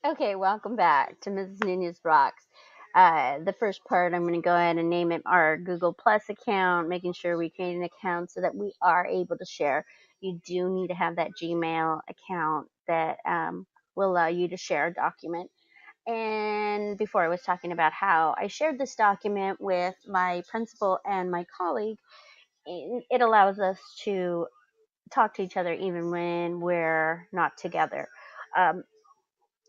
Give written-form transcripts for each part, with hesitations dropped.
Okay, welcome back to Mrs. Nunez Rocks. The first part, I'm going to go ahead and name it our Google Plus account, making sure we create an account so that we are able to share. You do need to have that Gmail account that will allow you to share a document. And before I was talking about how I shared this document with my principal and my colleague, it allows us to talk to each other even when we're not together. Um,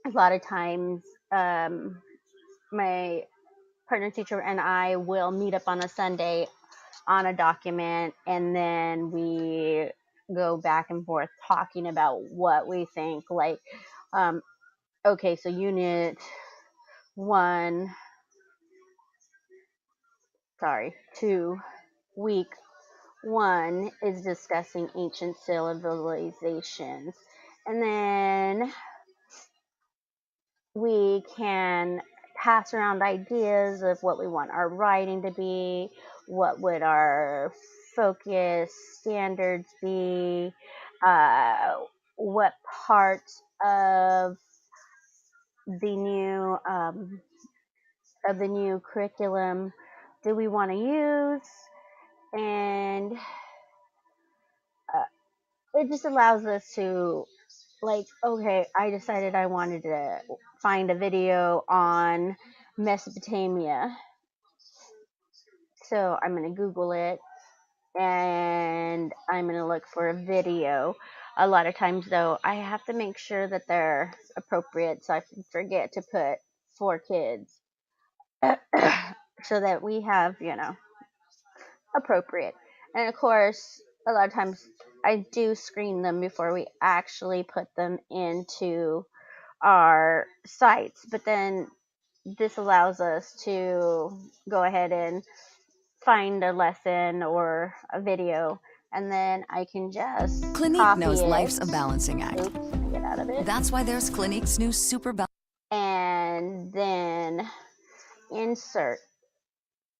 a lot of times, my partner teacher and I will meet up on a Sunday on a document, and then we go back and forth talking about what we think. Like, um, okay, so unit one, sorry, two, week one is discussing ancient civilizations. And then we can pass around ideas of what we want our writing to be, what would our focus standards be, uh, what parts the new of the new curriculum do we want to use, and uh, it just allows us to, like, okay, I decided I wanted to find a video on Mesopotamia. So I'm going to Google it and I'm going to look for a video. A lot of times, though, I have to make sure that they're appropriate so I forget to put for kids so that we have, appropriate. And of course, a lot of times I do screen them before we actually put them into our sites, but then this allows us to go ahead and find a lesson or a video, and then I can just Clinique copy knows it. life's a balancing act. Oops, let me get out of it. That's why there's Clinique's new Super And then insert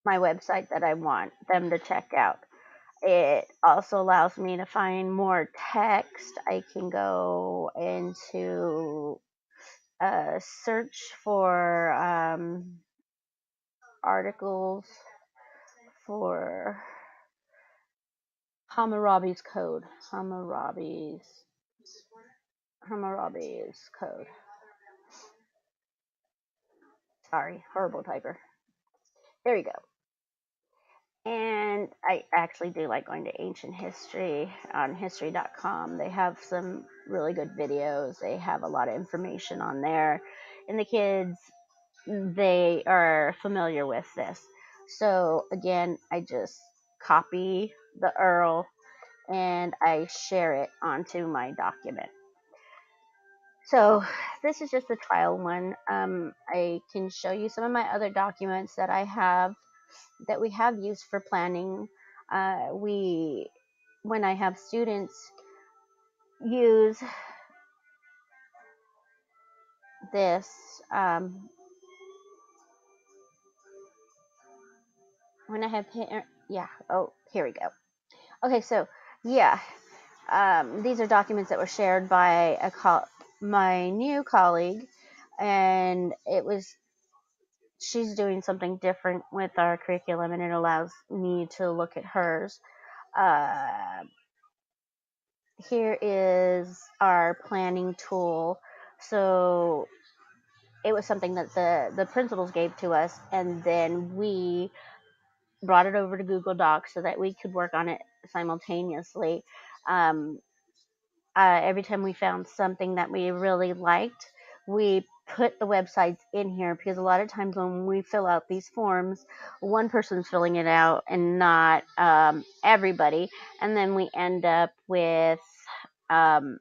my website that I want them to check out. It also allows me to find more text. I can go into search for articles for Hammurabi's code. Hammurabi's code. Sorry, horrible typer. There you go. And I actually do like going to ancient history on history.com. They have some really good videos. They have a lot of information on there. And the kids, they are familiar with this. So again, I just copy the URL and I share it onto my document. So this is just a trial one. I can show you some of my other documents that we have used for planning. When I have students use this, when I have, yeah, oh, here we go. Okay, so yeah, these are documents that were shared by my new colleague, and she's doing something different with our curriculum, and it allows me to look at hers. Uh, Here is our planning tool. So it was something that the principals gave to us, and then we brought it over to Google Docs so that we could work on it simultaneously. Um, every time we found something that we really liked, we put the websites in here, because a lot of times when we fill out these forms, one person's filling it out and not everybody, and then we end up with um,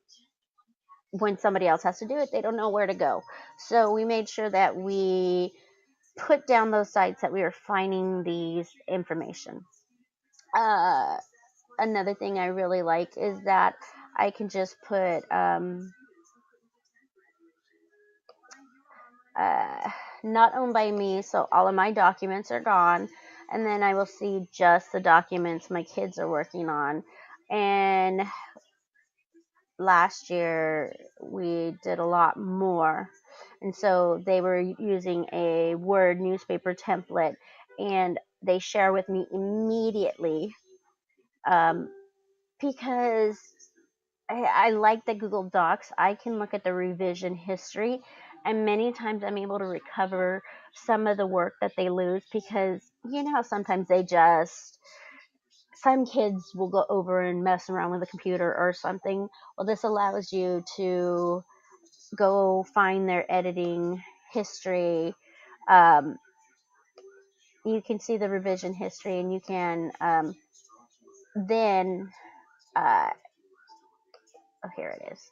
when somebody else has to do it, they don't know where to go. So we made sure that we put down those sites that we were finding these information. Uh, Another thing I really like is that I can just put not owned by me, so all of my documents are gone, and then I will see just the documents my kids are working on. And last year we did a lot more. And so they were using a Word newspaper template, and they share with me immediately, um, because I like the Google Docs. I can look at the revision history, and many times I'm able to recover some of the work that they lose, because you know how sometimes some kids will go over and mess around with a computer or something. Well, this allows you to go find their editing history. Um, you can see the revision history, and you can then, uh, oh, here it is.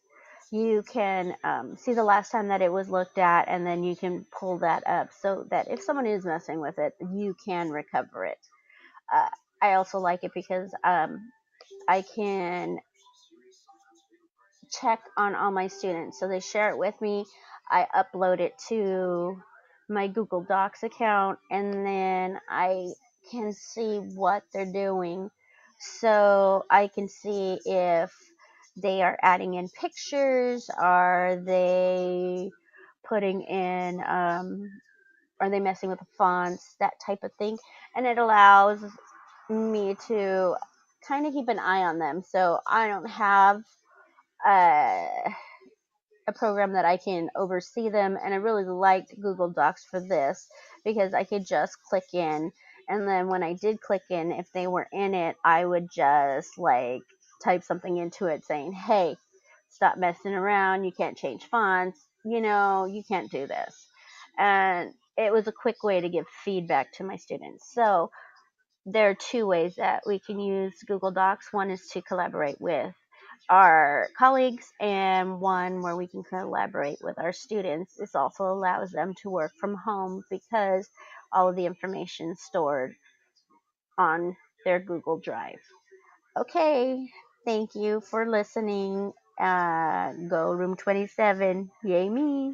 You can see the last time that it was looked at, and then you can pull that up so that if someone is messing with it, you can recover it. Uh, I also like it because I can check on all my students. So they share it with me. I upload it to my Google Docs account, and then I can see what they're doing. So I can see if they are adding in pictures, putting in, are they messing with the fonts, that type of thing. And it allows me to kind of keep an eye on them. So I don't have uh, a program that I can oversee them, and I really liked Google Docs for this because I could just click in, and then when I did click in, if they were in it, I would just like type something into it saying, "Hey, stop messing around. You can't change fonts. You can't do this." And it was a quick way to give feedback to my students. So there are two ways that we can use Google Docs. One is to collaborate with our colleagues, and one where we can collaborate with our students. This also allows them to work from home because all of the information is stored on their Google Drive. Okay, thank you for listening. Go room 27. Yay me.